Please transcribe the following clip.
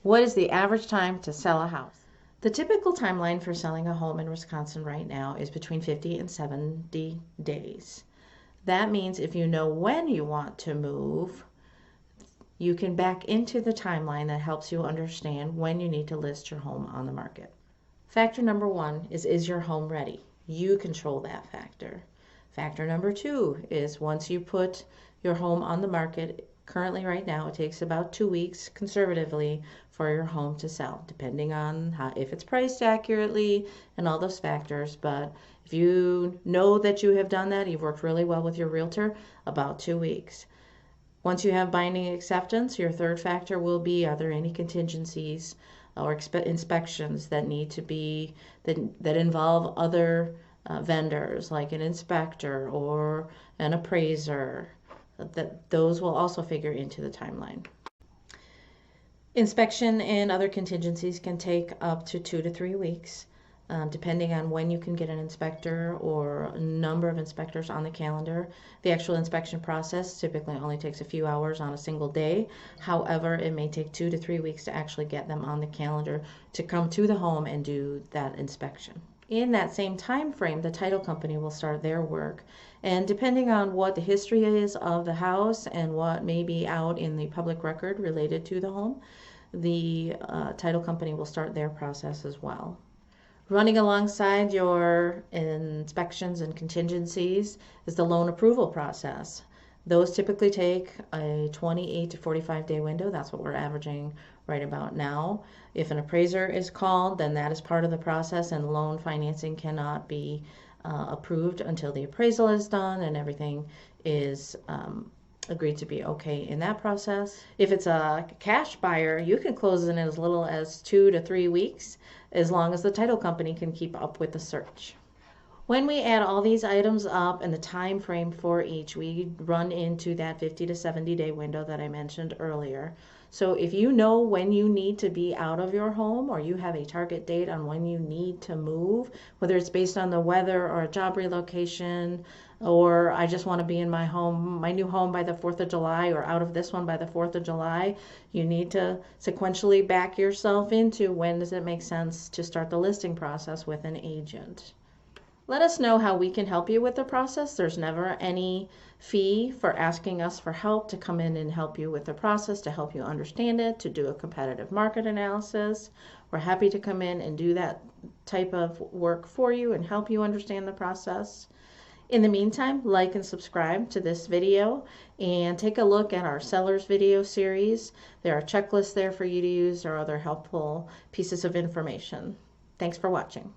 What is the average time to sell a house? The typical timeline for selling a home in Wisconsin right now is between 50 and 70 days. That means if you know when you want to move, you can back into the timeline that helps you understand when you need to list your home on the market. Factor number one is your home ready? You control that factor. Factor number two is once you put your home on the market, currently right now it takes about 2 weeks conservatively for your home to sell, depending on if it's priced accurately and all those factors. But if you know that you have done that, you've worked really well with your realtor, about 2 weeks. Once you have binding acceptance, your third factor will be, are there any contingencies or inspections that need to be, that involve other vendors like an inspector or an appraiser, that those will also figure into the timeline. Inspection and other contingencies can take up to 2 to 3 weeks. Depending on when you can get an inspector or a number of inspectors on the calendar. The actual inspection process typically only takes a few hours on a single day. However, it may take 2 to 3 weeks to actually get them on the calendar to come to the home and do that inspection. In that same time frame, the title company will start their work. And depending on what the history is of the house and what may be out in the public record related to the home, the title company will start their process as well. Running alongside your inspections and contingencies is the loan approval process. Those typically take a 28 to 45 day window. That's what we're averaging right about now. If an appraiser is called, then that is part of the process, and loan financing cannot be approved until the appraisal is done and everything is agreed to be okay in that process. If it's a cash buyer, you can close in as little as 2 to 3 weeks, as long as the title company can keep up with the search. When we add all these items up and the time frame for each, we run into that 50 to 70 day window that I mentioned earlier. So if you know when you need to be out of your home, or you have a target date on when you need to move, whether it's based on the weather or a job relocation, or I just want to be in my home, my new home by the 4th of July, or out of this one by the 4th of July, you need to sequentially back yourself into when does it make sense to start the listing process with an agent. Let us know how we can help you with the process. There's never any fee for asking us for help to come in and help you with the process, to help you understand it, to do a competitive market analysis. We're happy to come in and do that type of work for you and help you understand the process. In the meantime, like and subscribe to this video and take a look at our sellers video series. There are checklists there for you to use or other helpful pieces of information. Thanks for watching.